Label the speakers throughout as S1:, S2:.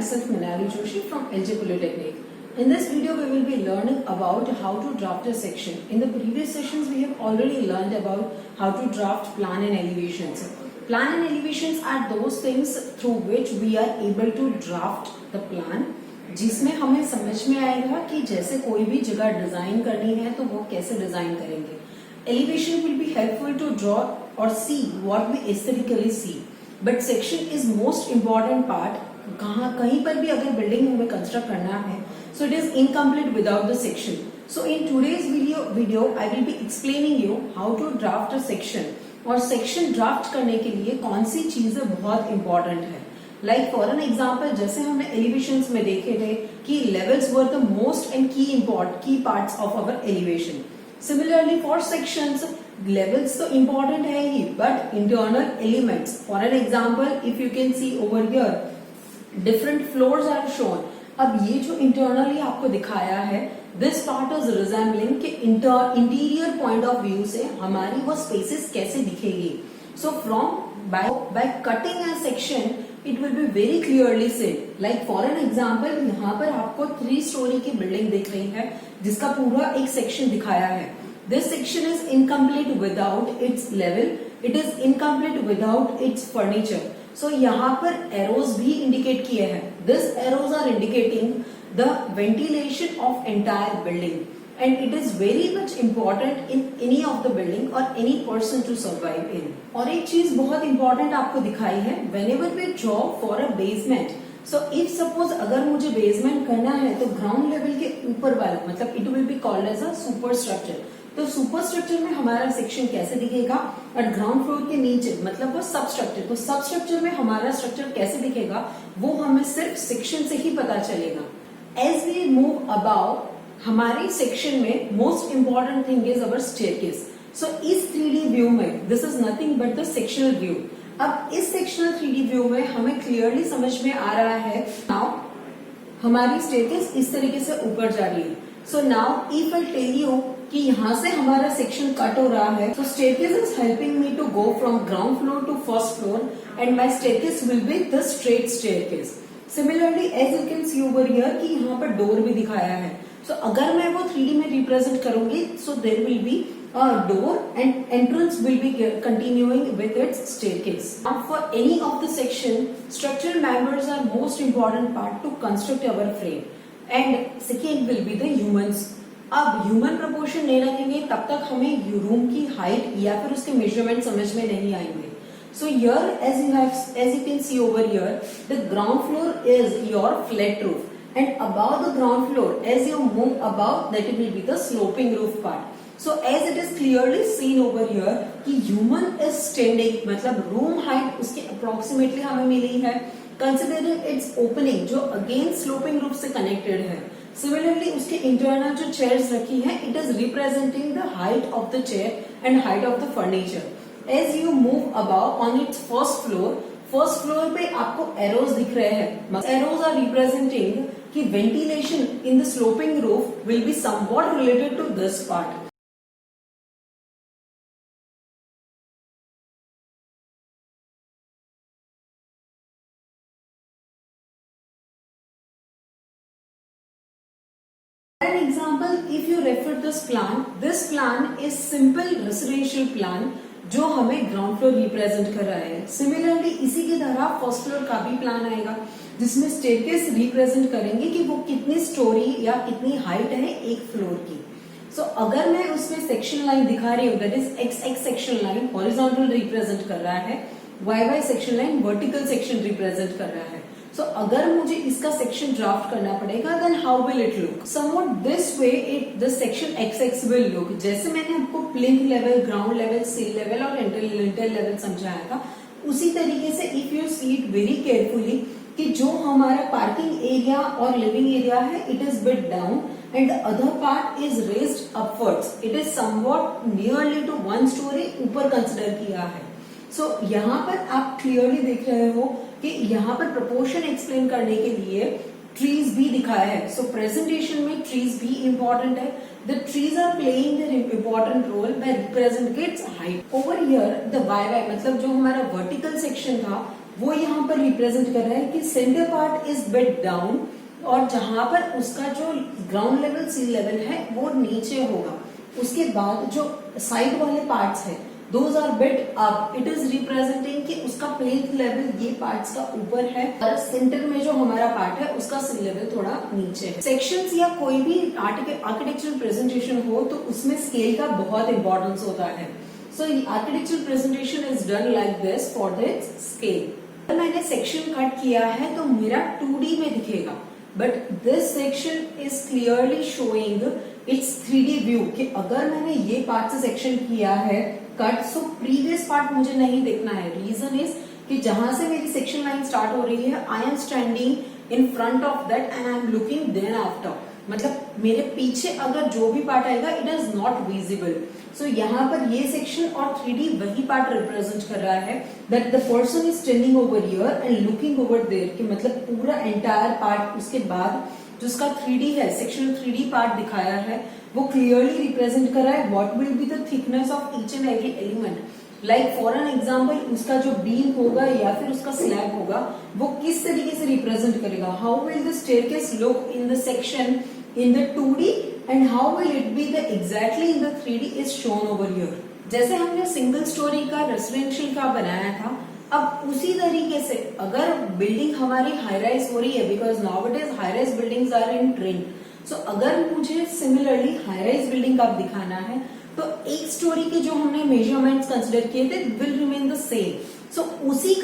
S1: myself Manali Joshi from LJ Polytechnic. In this video we will be learning about how to draft a section. In the previous sessions we have already learned about how to draft plan and elevations. Plan and elevations are those things through which we are able to draft the plan, जिसमें हमें समझ में आएगा कि जैसे कोई भी जगह डिजाइन करनी है तो वो कैसे डिजाइन करेंगे. Elevation will be helpful to draw or see what we aesthetically see. But section is most important part. कहीं पर भी अगर बिल्डिंग हमें कंस्ट्रक्ट करना है, so it is incomplete without the section. So in today's video I will be explaining you how to draft a section. और section draft करने के लिए कौन सी चीजें बहुत इंपॉर्टेंट है. लाइक फॉर एन एग्जाम्पल, जैसे हमने एलिवेशंस में देखे थे कि levels were the most and key parts of our elevation. Similarly for sections, levels तो इंपॉर्टेंट है ही, but internal elements, for an example if you can see over here different floors are shown. अब ये जो internally आपको दिखाया है, this part is resembling कि इंटीरियर पॉइंट ऑफ व्यू से हमारी वो स्पेसेस कैसे दिखेगी. So from by cutting a section it will be very clearly said. Like for an example, यहाँ पर आपको 3 स्टोरी की बिल्डिंग दिख रही है जिसका पूरा एक सेक्शन दिखाया है. This section is incomplete without its level, it is incomplete without its furniture. So यहाँ पर एरोज भी इंडिकेट किए हैं. This arrows are indicating the ventilation of entire building and it is very much important in any of the building or any person to survive in. और एक चीज बहुत important आपको दिखाई है, whenever we draw for a basement, so if suppose अगर मुझे basement करना है तो ग्राउंड लेवल के ऊपर वाला, मतलब it will be called as a super structure. तो सुपर स्ट्रक्चर में हमारा सेक्शन कैसे दिखेगा और ग्राउंड फ्लोर के नीचे मतलब वो सब स्ट्रक्चर, तो सब स्ट्रक्चर में हमारा स्ट्रक्चर कैसे दिखेगा वो हमें सिर्फ सेक्शन से ही पता चलेगा. एज वी मूव अबाउ, हमारे सेक्शन में most important thing is our staircase. So इस 3D व्यू में this is nothing but the sectional view. अब इस सेक्शनल 3D व्यू में हमें क्लियरली समझ में आ रहा है, नाउ हमारी स्टेयरकेस इस तरीके से ऊपर जा रही है. So now if I tell you कि यहाँ से हमारा सेक्शन कट हो रहा है, so staircase is helping me to go from ground floor to first floor and my staircase will be the straight staircase. Similarly, as you can see over here कि यहाँ पर डोर भी दिखाया है. So अगर मैं वो 3D में रिप्रेजेंट करूंगी, so there will be a door and entrance will be continuing with its staircase. Now for any of the section, structural members are most important part to construct our frame. And second will be the humans. अब human proportion नहीं रखेंगे तब तक हमें room की height या फिर उसके मेजरमेंट समझ में नहीं आएंगे. So here as you can see over here the ground floor is your flat roof and about the ground floor as you move about that will be the sloping roof part. So as it is clearly seen over here कि human is standing, मतलब room height उसके approximately हमें मिली है considering it's opening जो again sloping roof से connected है. Similarly उसके इंटरनल जो चेयर्स रखी है, it is representing the height of the chair and height of the furniture. As you move about on its first floor पे आपको arrows दिख रहे हैं. एरोज आर रिप्रेजेंटिंग कि ventilation in the sloping roof will be somewhat related to this part. For an example, if you refer this plan is simple residential plan जो हमें ground floor represent कर रहा है. Similarly इसी की तरह first floor का भी प्लान आएगा जिसमें स्टेयरकेस रिप्रेजेंट करेंगे कि वो कितनी स्टोरी या कितनी हाइट है एक फ्लोर की. सो अगर मैं उसमें सेक्शन लाइन दिखा रही हूँ, that is X section line horizontal represent कर रहा है, Y section line vertical section represent कर रहा है. So, अगर मुझे इसका सेक्शन ड्राफ्ट करना पड़ेगा, then how will it look? Somewhat this way, the section XX will look. जैसे मैंने आपको plinth level, ground level, seal level और लिंटल लेवल समझाया था, उसी तरीके से if you see it very carefully कि जो हमारा पार्किंग एरिया और लिविंग एरिया है, it is bit down and other part is raised upwards. It is somewhat nearly to 1 story ऊपर कंसिडर किया है. सो यहाँ पर आप क्लियरली देख रहे हो कि यहाँ पर प्रोपोर्शन एक्सप्लेन करने के लिए ट्रीज भी दिखाया है. सो प्रेजेंटेशन में ट्रीज भी इंपॉर्टेंट है. The trees are playing their important role by represent its height. Over here the Y मतलब जो हमारा वर्टिकल सेक्शन था वो यहाँ पर रिप्रेजेंट कर रहा है कि centre part is bed down और जहां पर उसका जो ग्राउंड लेवल सी लेवल है वो नीचे होगा। उसके बाद जो साइड वाले पार्ट्स है those are bed up, it is representing कि उसका प्लेथ लेवल ये पार्ट्स का ऊपर है और सेंटर में जो हमारा पार्ट है उसका सी लेवल थोड़ा नीचे है। सेक्शंस या कोई भी आर्किटेक्चरल प्रेजेंटेशन हो तो उसमें स्केल का बहुत इंपॉर्टेंस होता है। So architectural presentation is done like this for this scale. मैंने सेक्शन कट किया है तो मेरा 2D में दिखेगा, but this section is clearly showing its 3D view कि अगर मैंने ये पार्ट से सेक्शन किया है कट, सो प्रीवियस पार्ट मुझे नहीं देखना है। रीजन इज कि जहां से मेरी सेक्शन लाइन स्टार्ट हो रही है I am standing in front of that and I am looking then after, मतलब मेरे पीछे अगर जो भी पार्ट आएगा it is not visible. So यहाँ पर ये सेक्शन और 3D वही पार्ट रिप्रेजेंट कर रहा है that the person is standing over here and looking over there, कि मतलब पूरा एंटायर पार्ट उसके बाद जो उसका 3D है सेक्शन 3D पार्ट दिखाया है वो क्लियरली रिप्रेजेंट कर रहा है what will be the thickness of each and every element. Like for an example उसका जो बीम होगा या फिर उसका स्लैब होगा वो किस तरीके से रिप्रेजेंट करेगा, how will the staircase look in the section in the 2D and how will it be the exactly in the 3D is shown over here। जैसे हमने सिंगल स्टोरी का रेसिडेंशियल का बनाया था, अब उसी तरीके से अगर बिल्डिंग हमारी हाई राइज हो रही है because nowadays high rise buildings are in trend, so अगर मुझे सिमिलरली हाई राइज बिल्डिंग का दिखाना है तो एक स्टोरी के जो हमने मेजरमेंट्स कंसिडर किए थे विल रिमेन द सेम। सो उसी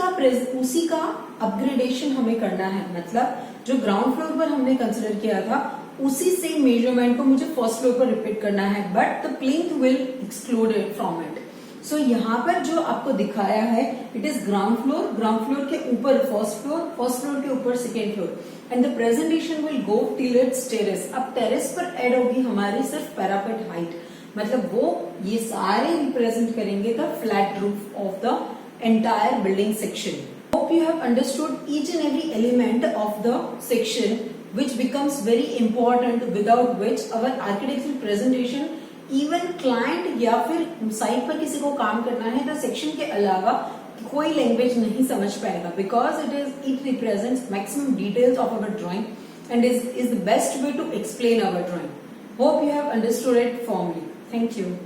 S1: का अपग्रेडेशन हमें करना है, मतलब जो ग्राउंड फ्लोर पर हमने कंसिडर किया था उसी सेम मेजरमेंट को मुझे फर्स्ट फ्लोर पर रिपीट करना है, but the plinth will excluded from it. So यहाँ पर जो आपको दिखाया है इट इज ग्राउंड फ्लोर के ऊपर फर्स्ट फ्लोर के ऊपर second floor and the presentation will go till it's terrace. अब टेरेस पर एड होगी हमारी सिर्फ पैरापेट हाइट, मतलब वो ये सारे रिप्रेजेंट करेंगे the flat roof of the entire building section. Hope you have understood each and every element of the section, which becomes very important, without which our architectural presentation even client या फिर site पर किसी को काम करना है तो section के अलावा कोई लैंग्वेज नहीं समझ पाएगा, because it represents maximum details of our drawing and is the best way to explain our drawing. Hope you have understood it firmly. Thank you.